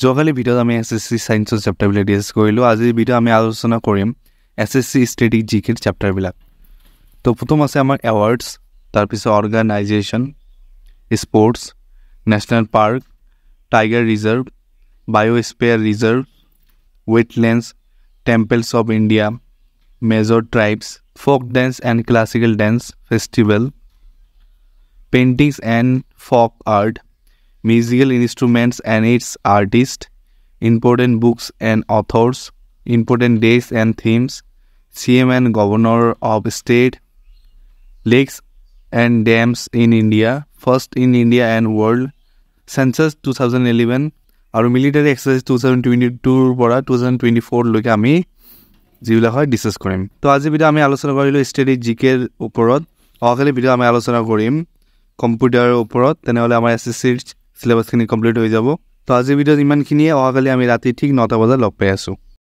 যোৱাকালি ভিডিঅ'ত আমি এছএছচি সায়েন্সৰ চেপ্টাৰবিলাক ডিছকাছ কৰিলোঁ। আজিৰ ভিডিঅ' আমি আলোচনা কৰিম এছএছচি ষ্টেটিক জিকেৰ চেপ্টাৰবিলাক। তো প্ৰথম আছে আমাৰ এৱাৰ্ডছ, তাৰপিছত organisation, sports, national park, tiger reserve, biosphere reserve, wetlands, temples of India, major tribes, folk dance and classical dance festival, paintings and folk art, musical instruments and its artists, important books and authors, important days and themes, CM and Governor of State, lakes and dams in India, first in India and world, census 2011 আৰু military exercise 2022 পৰা 2024 লৈকে আমি যিবিলাক হয় discuss কৰিম। তো আজি video' আমি আলোচনা কৰিলোঁ ষ্টেটিক জিকেৰ ওপৰত। অহাকালি ভিডিঅ' আমি আলোচনা কৰিম কম্পিউটাৰৰ ওপৰত। তেনেহ'লে আমাৰ এছএছচিৰ চিলেবাছখিনি কমপ্লিট হৈ যাব। তো আজিৰ ভিডিঅ'ত ইমানখিনিয়ে। অহাকালি আমি ৰাতি ঠিক 9টা বজাত লগ পাই আছোঁ।